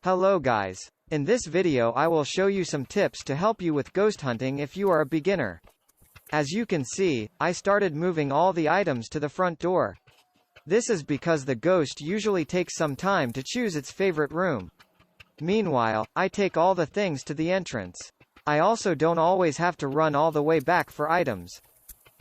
Hello guys. In this video I will show you some tips to help you with ghost hunting if you are a beginner. As you can see, I started moving all the items to the front door. This is because the ghost usually takes some time to choose its favorite room. Meanwhile, I take all the things to the entrance. I also don't always have to run all the way back for items.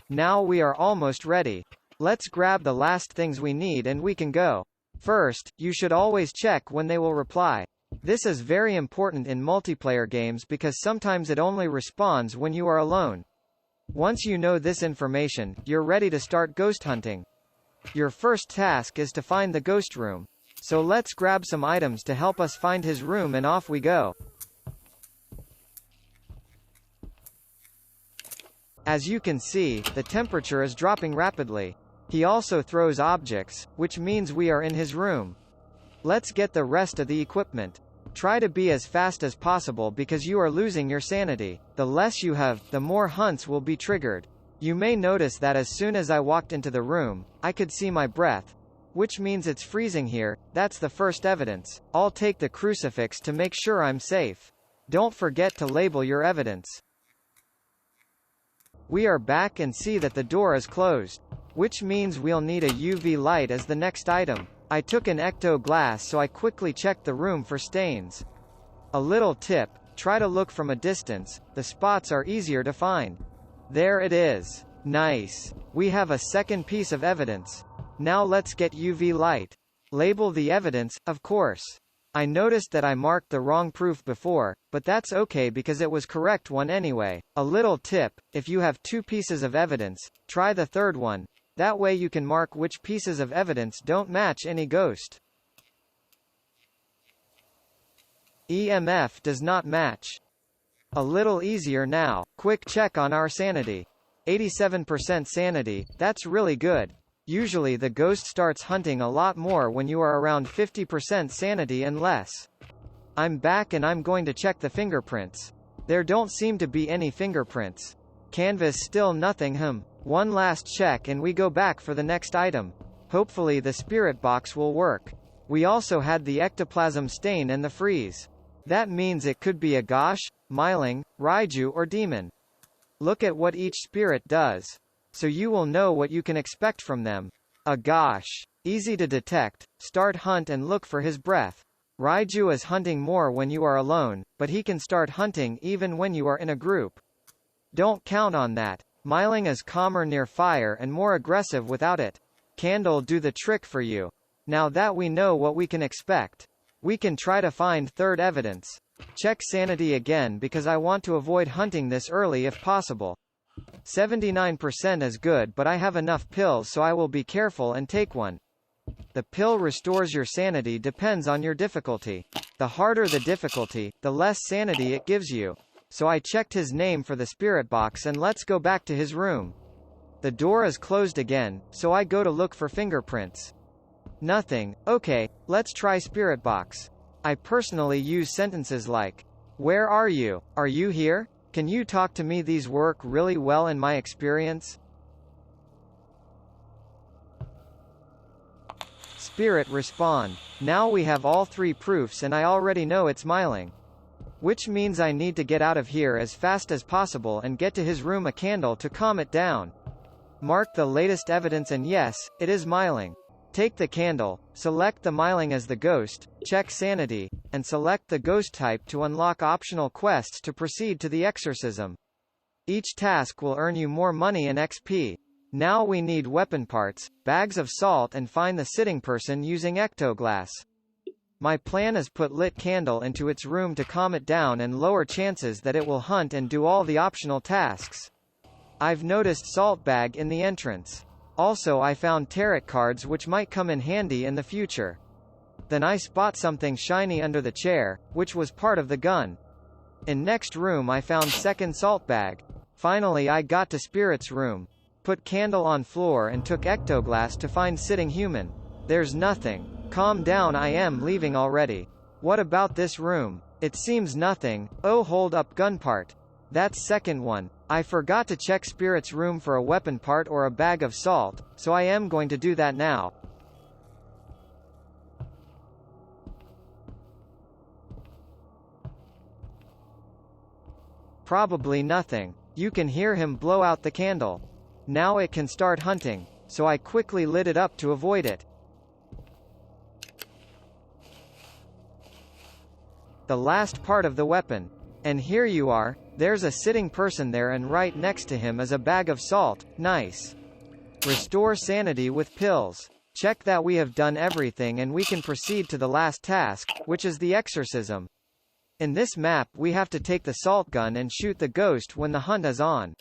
Now we are almost ready. Let's grab the last things we need and we can go. First, you should always check when they will reply. This is very important in multiplayer games because sometimes it only responds when you are alone. Once you know this information, you're ready to start ghost hunting. Your first task is to find the ghost room. So let's grab some items to help us find his room and off we go. As you can see, the temperature is dropping rapidly. He also throws objects, which means we are in his room. Let's get the rest of the equipment. Try to be as fast as possible because you are losing your sanity. The less you have, the more hunts will be triggered. You may notice that as soon as I walked into the room, I could see my breath. Which means it's freezing here. That's the first evidence. I'll take the crucifix to make sure I'm safe. Don't forget to label your evidence. We are back and see that the door is closed. Which means we'll need a UV light as the next item. I took an ecto glass so I quickly checked the room for stains. A little tip, try to look from a distance, the spots are easier to find. There it is. Nice. We have a second piece of evidence. Now let's get UV light. Label the evidence, of course. I noticed that I marked the wrong proof before, but that's okay because it was correct one anyway. A little tip, if you have two pieces of evidence, try the third one. That way you can mark which pieces of evidence don't match any ghost. EMF does not match. A little easier now. Quick check on our sanity. 87% sanity, that's really good. Usually the ghost starts hunting a lot more when you are around 50% sanity and less. I'm back and I'm going to check the fingerprints. There don't seem to be any fingerprints. Canvas still nothing. One last check and we go back for the next item. Hopefully the spirit box will work. We also had the ectoplasm stain and the freeze. That means it could be a gosh, myling, raiju or demon. Look at what each spirit does. So you will know what you can expect from them. A gosh. Easy to detect, start hunt and look for his breath. Raiju is hunting more when you are alone, but he can start hunting even when you are in a group. Don't count on that. Myling is calmer near fire and more aggressive without it. Candle do the trick for you. Now that we know what we can expect, we can try to find third evidence. Check sanity again because I want to avoid hunting this early if possible. 79% is good but I have enough pills so I will be careful and take one. The pill restores your sanity depends on your difficulty. The harder the difficulty, the less sanity it gives you. So I checked his name for the spirit box and let's go back to his room. The door is closed again, so I go to look for fingerprints. Nothing. Okay, let's try spirit box. I personally use sentences like, "Where are you? Are you here? Can you talk to me?" These work really well in my experience. Spirit respond. Now we have all three proofs and I already know it's myling. Which means I need to get out of here as fast as possible and get to his room. A candle to calm it down. Mark the latest evidence and yes, it is myling. Take the candle, select the myling as the ghost, check sanity, and select the ghost type to unlock optional quests to proceed to the exorcism. Each task will earn you more money and XP. Now we need weapon parts, bags of salt and find the sitting person using ectoglass. My plan is put lit candle into its room to calm it down and lower chances that it will hunt and do all the optional tasks. I've noticed salt bag in the entrance. Also I found tarot cards which might come in handy in the future. Then I spot something shiny under the chair, which was part of the gun. In next room I found second salt bag. Finally I got to spirit's room. Put candle on floor and took ectoglass to find sitting human. There's nothing. Calm down, I am leaving already. What about this room? It seems nothing. Oh, hold up, gun part. That's second one. I forgot to check spirit's room for a weapon part or a bag of salt, so I am going to do that now. Probably nothing. You can hear him blow out the candle. Now it can start hunting, so I quickly lit it up to avoid it. The last part of the weapon. And here you are, there's a sitting person there and right next to him is a bag of salt, nice. Restore sanity with pills. Check that we have done everything and we can proceed to the last task, which is the exorcism. In this map we have to take the salt gun and shoot the ghost when the hunt is on.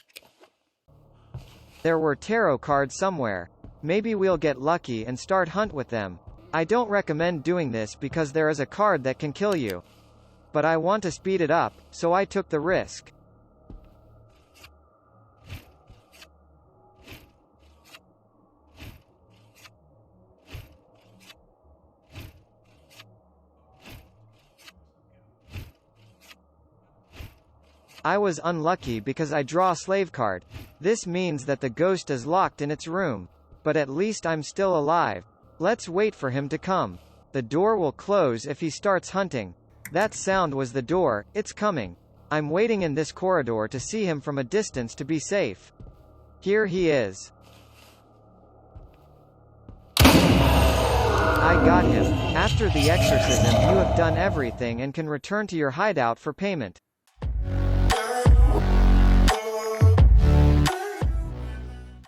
There were tarot cards somewhere. Maybe we'll get lucky and start hunt with them. I don't recommend doing this because there is a card that can kill you. But I want to speed it up, so I took the risk. I was unlucky because I draw slave card. This means that the ghost is locked in its room. But at least I'm still alive. Let's wait for him to come. The door will close if he starts hunting. That sound was the door, it's coming. I'm waiting in this corridor to see him from a distance to be safe. Here he is. I got him. After the exorcism you have done everything and can return to your hideout for payment.